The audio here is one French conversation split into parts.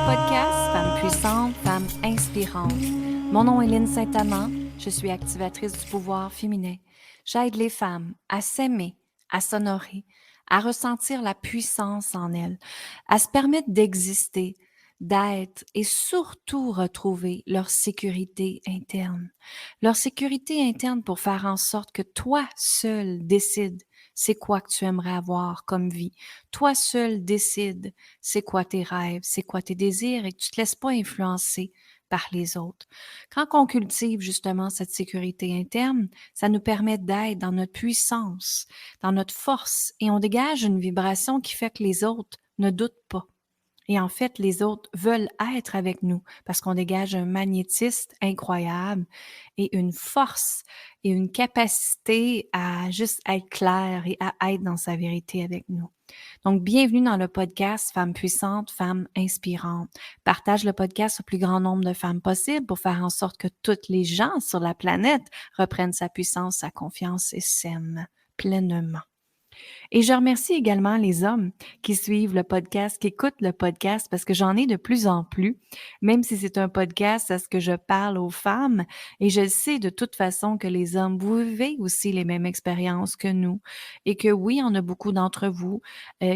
podcast Femmes puissantes, femmes inspirantes. Mon nom est Lynne Saint-Amand, je suis activatrice du pouvoir féminin. J'aide les femmes à s'aimer, à s'honorer, à ressentir la puissance en elles, à se permettre d'exister, d'être et surtout retrouver leur sécurité interne. Leur sécurité interne pour faire en sorte que toi seul décides c'est quoi que tu aimerais avoir comme vie. Toi seul décides c'est quoi tes rêves, c'est quoi tes désirs et que tu te laisses pas influencer par les autres. Quand on cultive justement cette sécurité interne, ça nous permet d'être dans notre puissance, dans notre force et on dégage une vibration qui fait que les autres ne doutent pas. Et en fait, les autres veulent être avec nous parce qu'on dégage un magnétisme incroyable et une force et une capacité à juste être clair et à être dans sa vérité avec nous. Donc, bienvenue dans le podcast Femmes puissantes, femmes inspirantes. Partage le podcast au plus grand nombre de femmes possible pour faire en sorte que toutes les gens sur la planète reprennent sa puissance, sa confiance et s'aiment pleinement. Et je remercie également les hommes qui suivent le podcast, qui écoutent le podcast, parce que j'en ai de plus en plus, même si c'est un podcast à ce que je parle aux femmes. Et je sais de toute façon que les hommes, vous vivez aussi les mêmes expériences que nous. Et que oui, on a beaucoup d'entre vous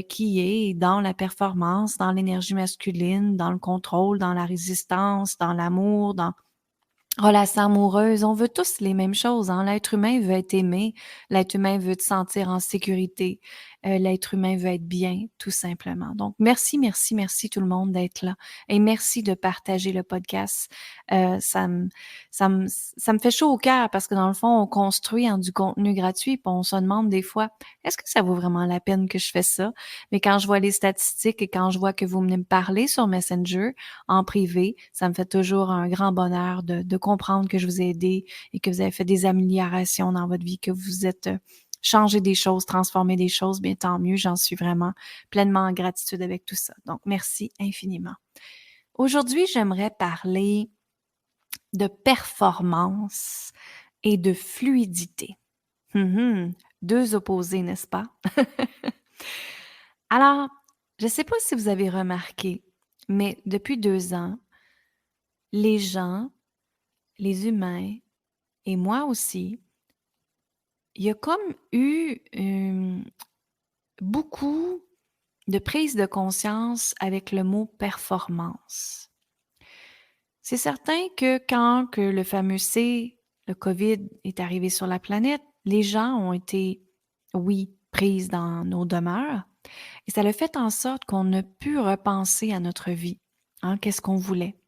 qui est dans la performance, dans l'énergie masculine, dans le contrôle, dans la résistance, dans l'amour, dans relation amoureuse, on veut tous les mêmes choses, hein. L'être humain veut être aimé, l'être humain veut se sentir en sécurité, l'être humain veut être bien, tout simplement. Donc, merci, merci, merci tout le monde d'être là et merci de partager le podcast. Ça me fait chaud au cœur parce que dans le fond, on construit en du contenu gratuit puis on se demande des fois, est-ce que ça vaut vraiment la peine que je fais ça? Mais quand je vois les statistiques et quand je vois que vous venez me parler sur Messenger, en privé, ça me fait toujours un grand bonheur de comprendre que je vous ai aidé et que vous avez fait des améliorations dans votre vie, que vous êtes changé des choses, transformé des choses, bien tant mieux, j'en suis vraiment pleinement en gratitude avec tout ça. Donc, merci infiniment. Aujourd'hui, j'aimerais parler de performance et de fluidité. Deux opposés, n'est-ce pas? Alors, je ne sais pas si vous avez remarqué, mais depuis 2 ans, les gens, les humains et moi aussi, il y a comme eu beaucoup de prise de conscience avec le mot performance. C'est certain que quand que le fameux le COVID est arrivé sur la planète, les gens ont été, oui, prises dans nos demeures et ça a fait en sorte qu'on a pu repenser à notre vie. Hein, qu'est-ce qu'on voulait?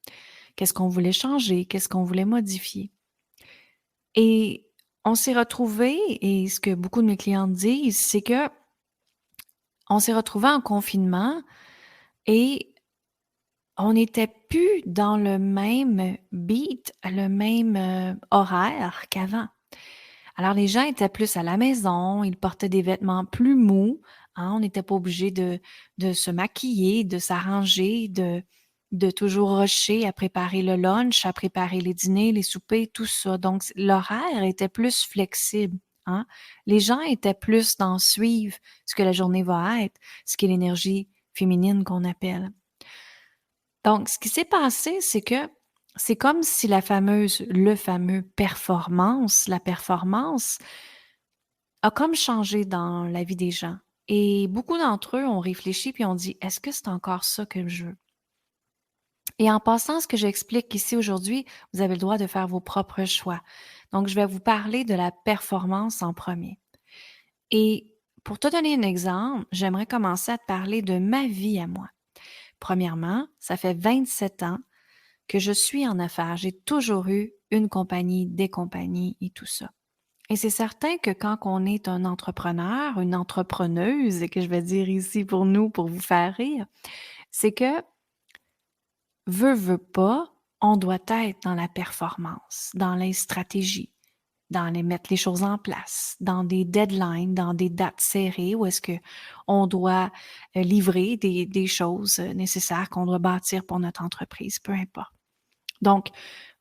Qu'est-ce qu'on voulait changer? Qu'est-ce qu'on voulait modifier? Et on s'est retrouvés, et ce que beaucoup de mes clientes disent, c'est que on s'est retrouvés en confinement et on n'était plus dans le même beat, le même horaire qu'avant. Alors, les gens étaient plus à la maison, ils portaient des vêtements plus mous, hein, on n'était pas obligé de se maquiller, de s'arranger, de toujours rusher à préparer le lunch, à préparer les dîners, les soupers, tout ça. Donc, l'horaire était plus flexible, hein. Les gens étaient plus dans suivre ce que la journée va être, ce qui est l'énergie féminine qu'on appelle. Donc, ce qui s'est passé, c'est que c'est comme si le fameux performance, la performance a comme changé dans la vie des gens. Et beaucoup d'entre eux ont réfléchi puis ont dit, est-ce que c'est encore ça que je veux? Et en passant, ce que j'explique ici aujourd'hui, vous avez le droit de faire vos propres choix. Donc, je vais vous parler de la performance en premier. Et pour te donner un exemple, j'aimerais commencer à te parler de ma vie à moi. Premièrement, ça fait 27 ans que je suis en affaires. J'ai toujours eu une compagnie, des compagnies et tout ça. Et c'est certain que quand on est un entrepreneur, une entrepreneuse, que je vais dire ici pour nous, pour vous faire rire, c'est que, veut pas, on doit être dans la performance, dans les stratégies, dans les mettre les choses en place, dans des deadlines, dans des dates serrées où est-ce que on doit livrer des choses nécessaires qu'on doit bâtir pour notre entreprise, peu importe. Donc,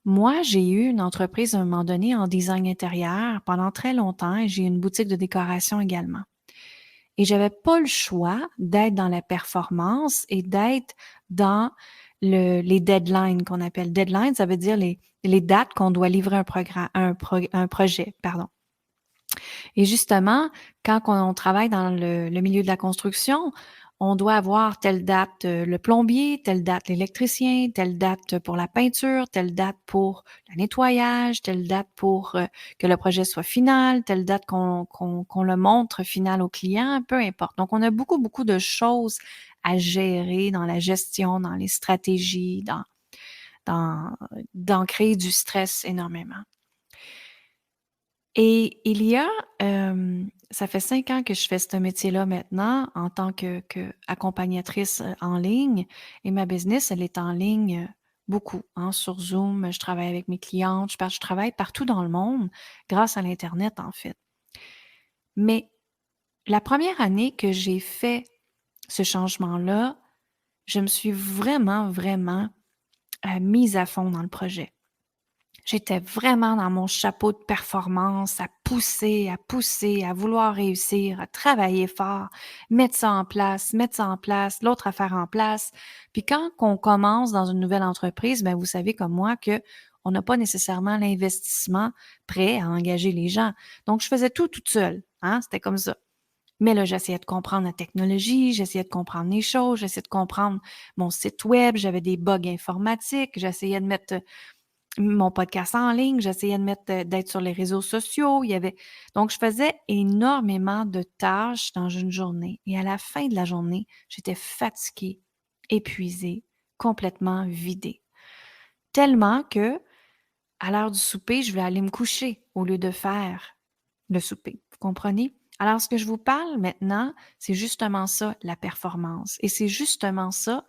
moi, j'ai eu une entreprise à un moment donné en design intérieur pendant très longtemps et j'ai une boutique de décoration également. Et j'avais pas le choix d'être dans la performance et d'être dans les deadlines qu'on appelle. Deadline, ça veut dire les dates qu'on doit livrer un projet, pardon. Et justement, quand on travaille dans le milieu de la construction, on doit avoir telle date le plombier, telle date l'électricien, telle date pour la peinture, telle date pour le nettoyage, telle date pour que le projet soit final, telle date qu'on le montre final au client, peu importe. Donc, on a beaucoup, beaucoup de choses à gérer dans la gestion, dans les stratégies, dans créer du stress énormément. Et il y a, ça fait 5 ans que je fais ce métier-là maintenant en tant que accompagnatrice en ligne et ma business, elle est en ligne beaucoup, hein, sur Zoom. Je travaille avec mes clientes, je travaille partout dans le monde grâce à l'Internet, en fait. Mais la première année que j'ai fait ce changement-là, je me suis vraiment, vraiment mise à fond dans le projet. J'étais vraiment dans mon chapeau de performance, à pousser, à vouloir réussir, à travailler fort, mettre ça en place, l'autre affaire en place. Puis quand on commence dans une nouvelle entreprise, ben vous savez comme moi que on n'a pas nécessairement l'investissement prêt à engager les gens. Donc, je faisais tout toute seule, hein, c'était comme ça. Mais là, j'essayais de comprendre la technologie, j'essayais de comprendre les choses, j'essayais de comprendre mon site web, j'avais des bugs informatiques, j'essayais de mettre mon podcast en ligne, j'essayais d'être sur les réseaux sociaux. Donc, je faisais énormément de tâches dans une journée. Et à la fin de la journée, j'étais fatiguée, épuisée, complètement vidée. Tellement que, à l'heure du souper, je voulais aller me coucher au lieu de faire le souper. Vous comprenez? Alors, ce que je vous parle maintenant, c'est justement ça, la performance. Et c'est justement ça,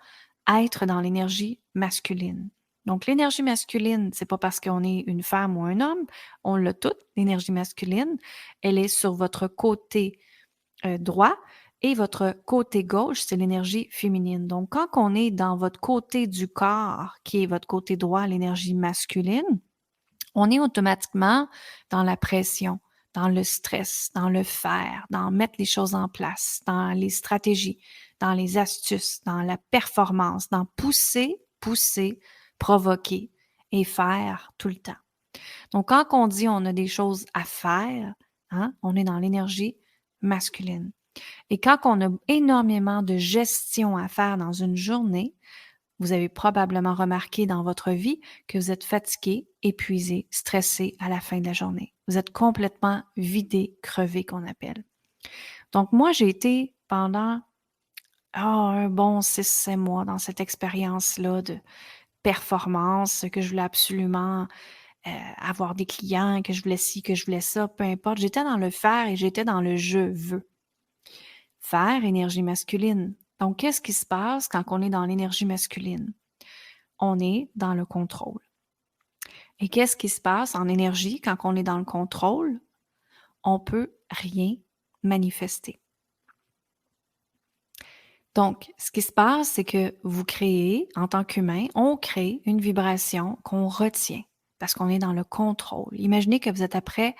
être dans l'énergie masculine. Donc, l'énergie masculine, c'est pas parce qu'on est une femme ou un homme, on l'a toute, l'énergie masculine. Elle est sur votre côté droit et votre côté gauche, c'est l'énergie féminine. Donc, quand on est dans votre côté du corps, qui est votre côté droit, l'énergie masculine, on est automatiquement dans la pression, dans le stress, dans le faire, dans mettre les choses en place, dans les stratégies, dans les astuces, dans la performance, dans pousser, provoquer et faire tout le temps. Donc, quand on dit on a des choses à faire, hein, on est dans l'énergie masculine. Et quand on a énormément de gestion à faire dans une journée, vous avez probablement remarqué dans votre vie que vous êtes fatigué, épuisé, stressé à la fin de la journée. Vous êtes complètement vidé, crevé qu'on appelle. Donc moi, j'ai été pendant un bon 6-7 mois dans cette expérience-là de performance, que je voulais absolument avoir des clients, que je voulais ci, que je voulais ça, peu importe. J'étais dans le faire et j'étais dans le je veux. Faire, énergie masculine. Donc, qu'est-ce qui se passe quand on est dans l'énergie masculine? On est dans le contrôle. Et qu'est-ce qui se passe en énergie quand on est dans le contrôle? On peut rien manifester. Donc, ce qui se passe, c'est que vous créez, en tant qu'humain, on crée une vibration qu'on retient parce qu'on est dans le contrôle. Imaginez que vous êtes après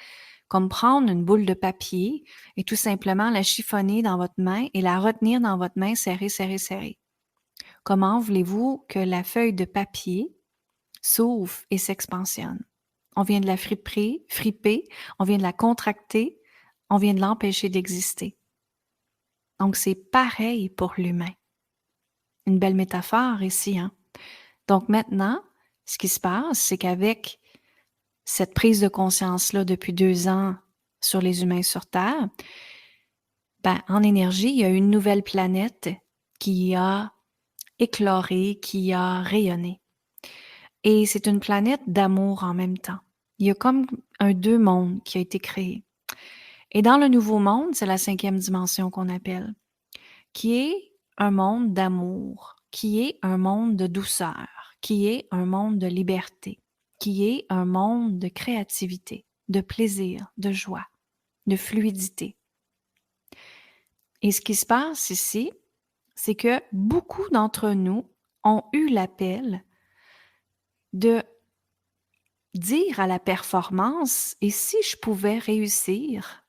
comme prendre une boule de papier et tout simplement la chiffonner dans votre main et la retenir dans votre main serrée, serrée, serrée. Comment voulez-vous que la feuille de papier s'ouvre et s'expansionne? On vient de la friper, on vient de la contracter, on vient de l'empêcher d'exister. Donc, c'est pareil pour l'humain. Une belle métaphore ici, hein? Donc maintenant, ce qui se passe, c'est qu'avec cette prise de conscience-là depuis 2 ans sur les humains sur Terre, ben, en énergie, il y a une nouvelle planète qui a écloré, qui a rayonné. Et c'est une planète d'amour en même temps. Il y a comme un deux mondes qui a été créé. Et dans le nouveau monde, c'est la 5e dimension qu'on appelle, qui est un monde d'amour, qui est un monde de douceur, qui est un monde de liberté, qui est un monde de créativité, de plaisir, de joie, de fluidité. Et ce qui se passe ici, c'est que beaucoup d'entre nous ont eu l'appel de dire à la performance, et si je pouvais réussir,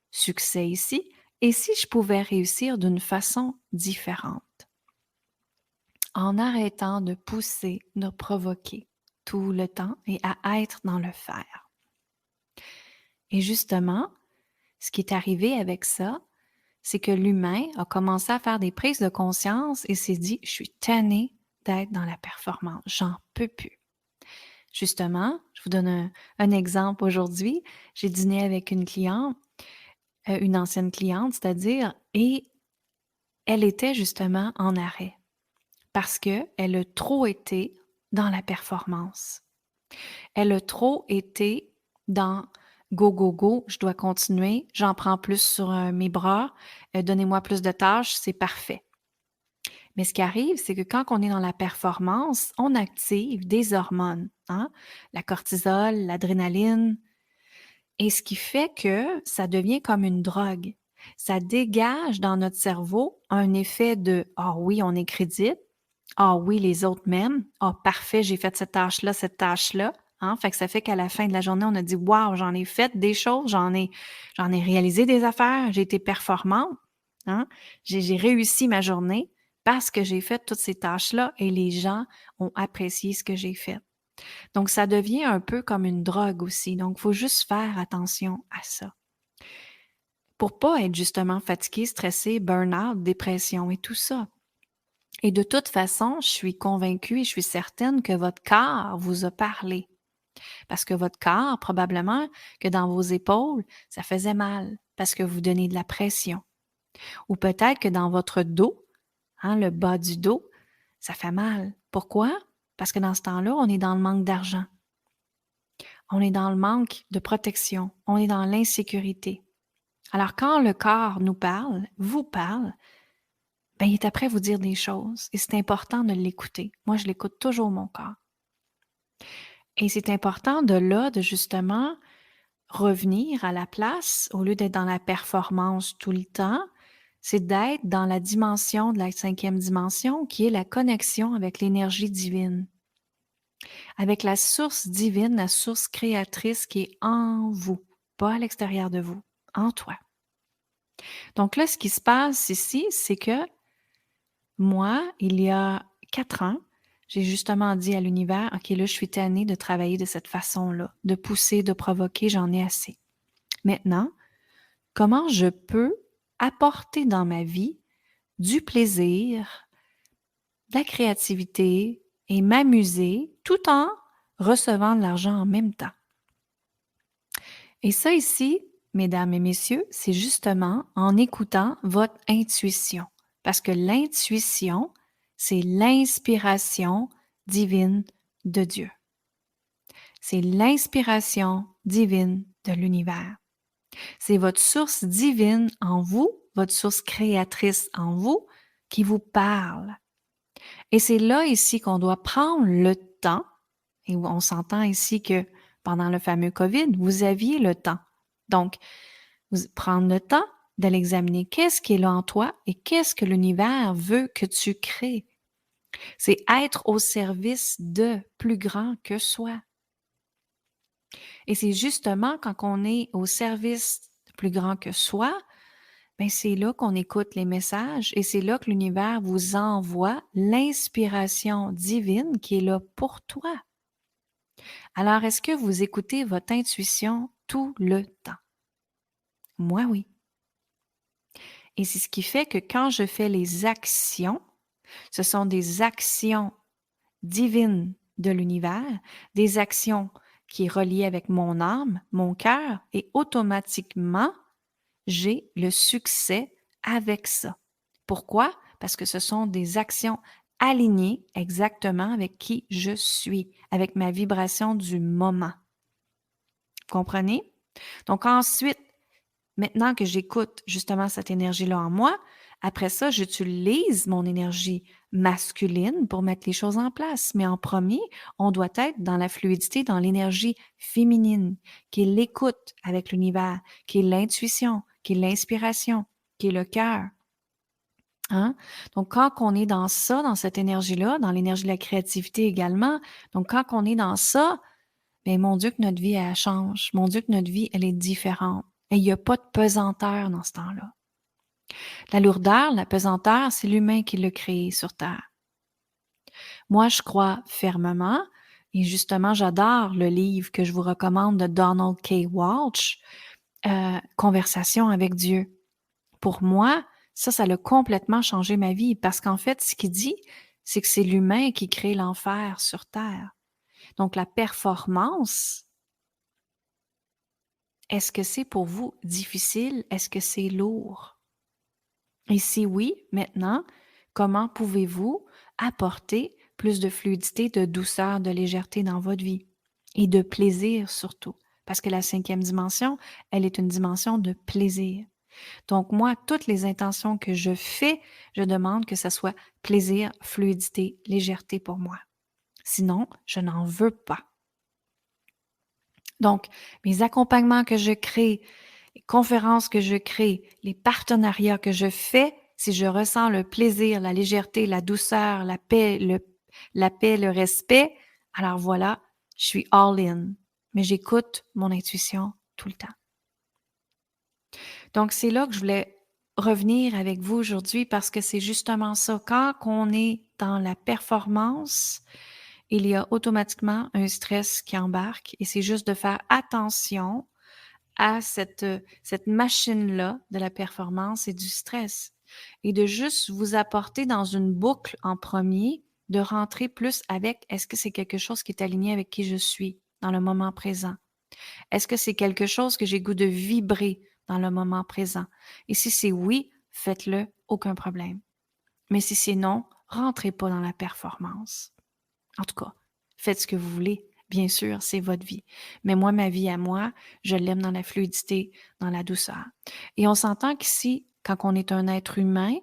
succès ici, et si je pouvais réussir d'une façon différente. en arrêtant de pousser, de provoquer tout le temps et à être dans le faire. Et justement, ce qui est arrivé avec ça, c'est que l'humain a commencé à faire des prises de conscience et s'est dit, je suis tanné d'être dans la performance, j'en peux plus. Justement, je vous donne un exemple aujourd'hui. J'ai dîné avec une cliente, une ancienne cliente, c'est-à-dire, et elle était justement en arrêt parce qu'elle a trop été dans la performance. Elle a trop été dans go, go, go, je dois continuer, j'en prends plus sur mes bras, donnez-moi plus de tâches, c'est parfait. Mais ce qui arrive, c'est que quand on est dans la performance, on active des hormones, hein? La cortisol, l'adrénaline, et ce qui fait que ça devient comme une drogue. Ça dégage dans notre cerveau un effet de ah oui, on est crédible. Ah oui, les autres m'aiment. Ah parfait, j'ai fait cette tâche-là, cette tâche-là. Hein? Fait que ça fait qu'à la fin de la journée, on a dit waouh, j'en ai fait des choses, j'en ai réalisé des affaires, j'ai été performante. Hein? J'ai réussi ma journée parce que j'ai fait toutes ces tâches-là et les gens ont apprécié ce que j'ai fait. Donc, ça devient un peu comme une drogue aussi. Donc, il faut juste faire attention à ça. Pour pas être justement fatigué, stressé, burn-out, dépression et tout ça. Et de toute façon, je suis convaincue et je suis certaine que votre corps vous a parlé. Parce que votre corps, probablement que dans vos épaules, ça faisait mal parce que vous donnez de la pression. Ou peut-être que dans votre dos, hein, le bas du dos, ça fait mal. Pourquoi? Parce que dans ce temps-là, on est dans le manque d'argent. On est dans le manque de protection. On est dans l'insécurité. Alors, quand le corps nous parle, vous parle, ben, il est après vous dire des choses. Et c'est important de l'écouter. Moi, je l'écoute toujours, mon corps. Et c'est important de là, de justement revenir à la place, au lieu d'être dans la performance tout le temps, c'est d'être dans la dimension de la 5e dimension, qui est la connexion avec l'énergie divine, avec la source divine, la source créatrice qui est en vous, pas à l'extérieur de vous, en toi. Donc là, ce qui se passe ici, c'est que moi, il y a 4 ans, j'ai justement dit à l'univers, OK, là, je suis tannée de travailler de cette façon-là, de pousser, de provoquer, j'en ai assez. Maintenant, comment je peux apporter dans ma vie du plaisir, de la créativité et m'amuser tout en recevant de l'argent en même temps? Et ça ici, mesdames et messieurs, c'est justement en écoutant votre intuition. Parce que l'intuition, c'est l'inspiration divine de Dieu. C'est l'inspiration divine de l'univers. C'est votre source divine en vous, votre source créatrice en vous, qui vous parle. Et c'est là ici qu'on doit prendre le temps, et on s'entend ici que pendant le fameux COVID, vous aviez le temps. Donc, prendre le temps de l'examiner. Qu'est-ce qui est là en toi et qu'est-ce que l'univers veut que tu crées? C'est être au service de plus grand que soi. Et c'est justement quand on est au service de plus grand que soi, ben c'est là qu'on écoute les messages et c'est là que l'univers vous envoie l'inspiration divine qui est là pour toi. Alors, est-ce que vous écoutez votre intuition tout le temps? Moi, oui. Et c'est ce qui fait que quand je fais les actions, ce sont des actions divines de l'univers, des actions qui est reliées avec mon âme, mon cœur, et automatiquement, j'ai le succès avec ça. Pourquoi? Parce que ce sont des actions alignées exactement avec qui je suis, avec ma vibration du moment. Comprenez? Donc ensuite, maintenant que j'écoute justement cette énergie-là en moi, après ça, j'utilise mon énergie masculine pour mettre les choses en place. Mais en premier, on doit être dans la fluidité, dans l'énergie féminine, qui est l'écoute avec l'univers, qui est l'intuition, qui est l'inspiration, qui est le cœur. Hein? Donc, quand on est dans ça, dans cette énergie-là, dans l'énergie de la créativité également, donc quand on est dans ça, bien, mon Dieu que notre vie, elle change. Mon Dieu que notre vie, elle est différente. Et il n'y a pas de pesanteur dans ce temps-là. La lourdeur, la pesanteur, c'est l'humain qui l'a créé sur Terre. Moi, je crois fermement, et justement, j'adore le livre que je vous recommande de Donald K. Walsh, Conversation avec Dieu. Pour moi, ça l'a complètement changé ma vie parce qu'en fait, ce qu'il dit, c'est que c'est l'humain qui crée l'enfer sur Terre. Donc, la performance, est-ce que c'est pour vous difficile? Est-ce que c'est lourd? Et si oui, maintenant, comment pouvez-vous apporter plus de fluidité, de douceur, de légèreté dans votre vie? Et de plaisir surtout. Parce que la 5e dimension, elle est une dimension de plaisir. Donc moi, toutes les intentions que je fais, je demande que ça soit plaisir, fluidité, légèreté pour moi. Sinon, je n'en veux pas. Donc, mes accompagnements que je crée, les conférences que je crée, les partenariats que je fais, si je ressens le plaisir, la légèreté, la douceur, la paix, le respect, alors voilà, je suis all in. Mais j'écoute mon intuition tout le temps. Donc, c'est là que je voulais revenir avec vous aujourd'hui parce que c'est justement ça. Quand on est dans la performance, il y a automatiquement un stress qui embarque et c'est juste de faire attention à cette machine-là de la performance et du stress et de juste vous apporter dans une boucle en premier, de rentrer plus avec est-ce que c'est quelque chose qui est aligné avec qui je suis dans le moment présent? Est-ce que c'est quelque chose que j'ai goût de vibrer dans le moment présent? Et si c'est oui, faites-le, aucun problème. Mais si c'est non, rentrez pas dans la performance. En tout cas, faites ce que vous voulez. Bien sûr, c'est votre vie. Mais moi, ma vie à moi, je l'aime dans la fluidité, dans la douceur. Et on s'entend qu'ici, quand on est un être humain,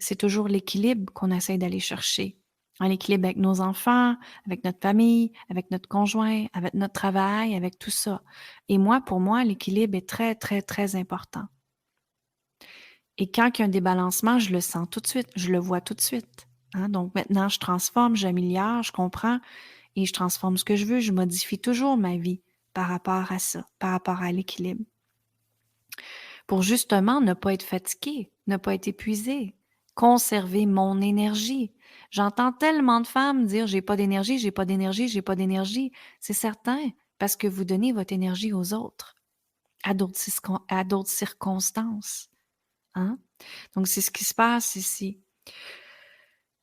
c'est toujours l'équilibre qu'on essaie d'aller chercher. L'équilibre avec nos enfants, avec notre famille, avec notre conjoint, avec notre travail, avec tout ça. Et moi, pour moi, l'équilibre est très, très, très important. Et quand il y a un débalancement, je le sens tout de suite, je le vois tout de suite. Donc maintenant, je transforme, j'améliore, je comprends et je transforme ce que je veux. Je modifie toujours ma vie par rapport à ça, par rapport à l'équilibre. Pour justement ne pas être fatiguée, ne pas être épuisée, conserver mon énergie. J'entends tellement de femmes dire j'ai pas d'énergie, j'ai pas d'énergie, j'ai pas d'énergie. C'est certain parce que vous donnez votre énergie aux autres, à d'autres circonstances. Donc, c'est ce qui se passe ici.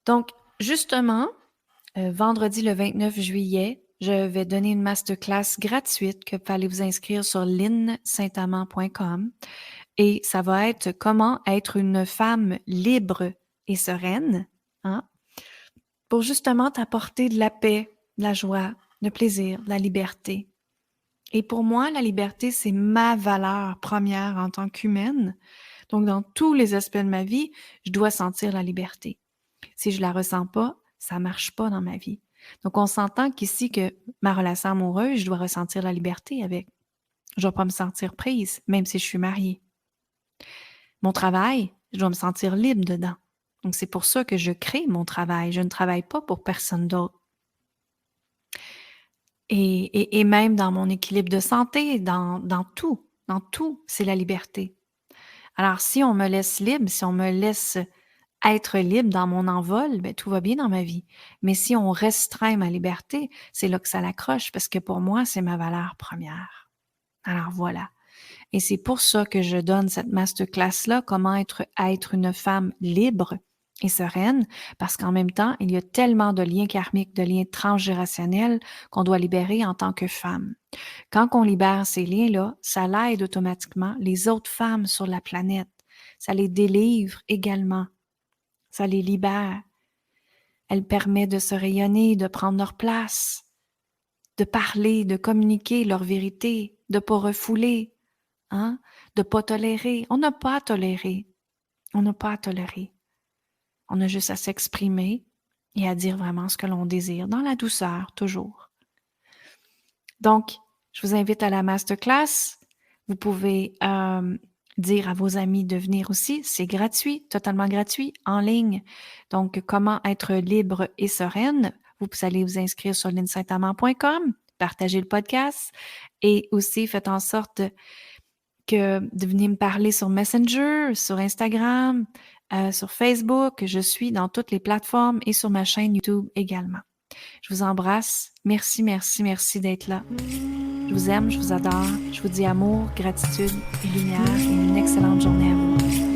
Donc, justement, vendredi le 29 juillet, je vais donner une masterclass gratuite que vous allez vous inscrire sur linsaintamant.com et ça va être comment être une femme libre et sereine, pour justement t'apporter de la paix, de la joie, le plaisir, de la liberté. Et pour moi, la liberté, c'est ma valeur première en tant qu'humaine. Donc, dans tous les aspects de ma vie, je dois sentir la liberté. Si je la ressens pas, ça marche pas dans ma vie. Donc, on s'entend qu'ici, que ma relation amoureuse, je dois ressentir la liberté avec. Je dois pas me sentir prise, même si je suis mariée. Mon travail, je dois me sentir libre dedans. Donc, c'est pour ça que je crée mon travail. Je ne travaille pas pour personne d'autre. Et même dans mon équilibre de santé, dans tout, c'est la liberté. Alors, si on me laisse libre, si on me laisse être libre dans mon envol, ben, tout va bien dans ma vie. Mais si on restreint ma liberté, c'est là que ça l'accroche parce que pour moi, c'est ma valeur première. Alors voilà. Et c'est pour ça que je donne cette masterclass-là, comment être une femme libre et sereine, parce qu'en même temps, il y a tellement de liens karmiques, de liens transgénérationnels qu'on doit libérer en tant que femme. Quand on libère ces liens-là, ça l'aide automatiquement les autres femmes sur la planète. Ça les délivre également. Ça les libère. Elle permet de se rayonner, de prendre leur place, de parler, de communiquer leur vérité, de pas refouler, de pas tolérer. On n'a pas à tolérer. On n'a pas à tolérer. On a juste à s'exprimer et à dire vraiment ce que l'on désire, dans la douceur, toujours. Donc, je vous invite à la masterclass. Vous pouvez dire à vos amis de venir aussi. C'est gratuit, totalement gratuit, en ligne. Donc, comment être libre et sereine? Vous allez vous inscrire sur linsaintamant.com, partagez le podcast et aussi faites en sorte que de venir me parler sur Messenger, sur Instagram, sur Facebook, je suis dans toutes les plateformes et sur ma chaîne YouTube également. Je vous embrasse. Merci, merci, merci d'être là. Je vous aime, je vous adore. Je vous dis amour, gratitude et lumière et une excellente journée à vous.